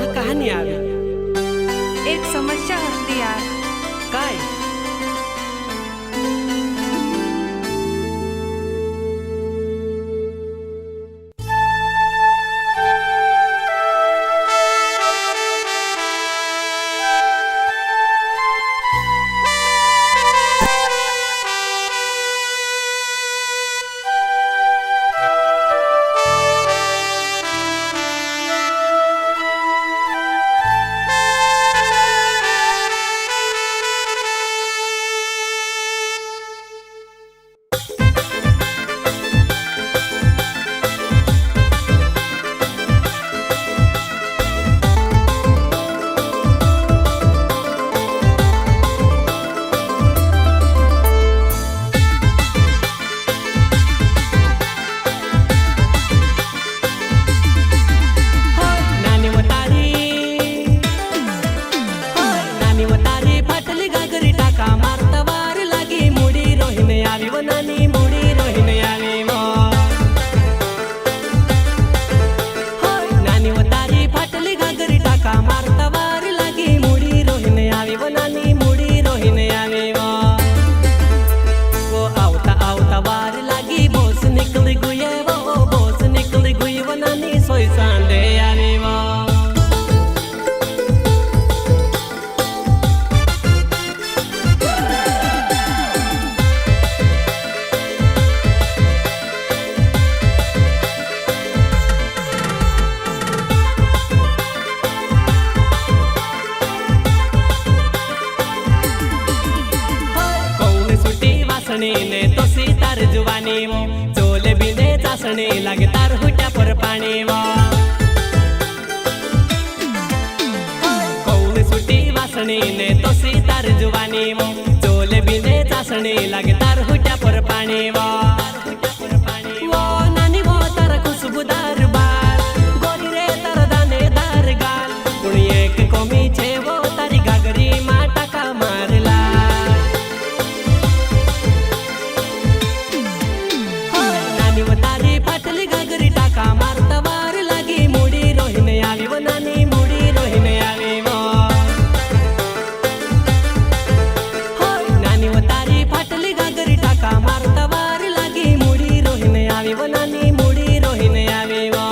हा कहानी आवी। एक समस्या होती यार। काय? ने तो सीतार जुवानी वो चोले बिने चासने लगे तार हुट्या पर पानी वो कौन सुटी वासने ने तो सीतार जुवानी वो चोले बिने चासने लगे तार हुट्या पर पानी वो नानी वो तारा खुशबूदार बाल गोरी रे तारा दानेदार गाल कुणी एक कोमी छे वो तारी गागरी माटा का मारला तारी फाटली गागरी टाका मारता वार लागी मुडी रोहिने आवी वो नानी मुडी रोहिने आवी वो नानी वो तारी फाटली गागरी टाका मारता वार लागी मुडी रोहिने आवी वो नानी मुडी रोहिने आवी वो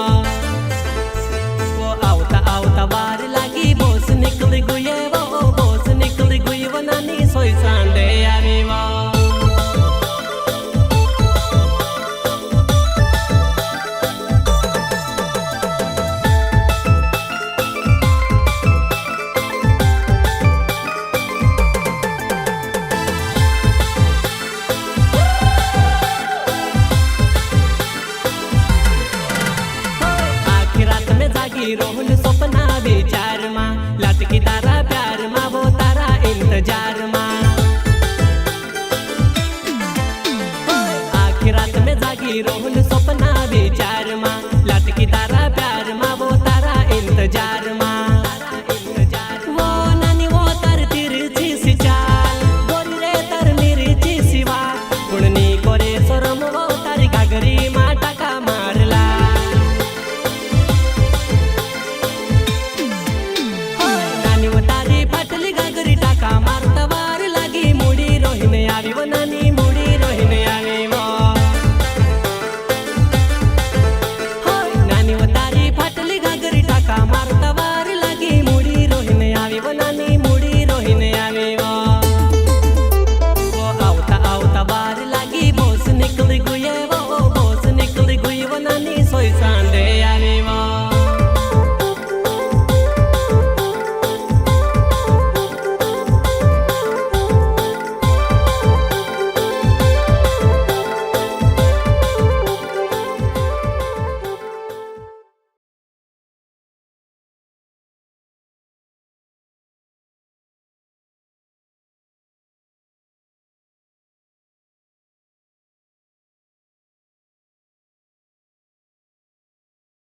आवता आवता वार लागी बोस निकली गुये वो बोस निकली गुई वो नानी सोई सांडे आवी वो रोहन सपना विचार मा लटकी तारा प्यार मा वो तारा इंतजार मा आखी रात में जागी रोहन सपना विचार मा लटकी तारा प्यार मा वो तारा इंतजार मा वो नानी वो तार तिरछी सी चाल गोरी रे तार मिरची सिवा कुणनी कोरे सोरम वो तारी गागरी मा टाका मारला मारता वार लागी मुडी रोहिने आवी वो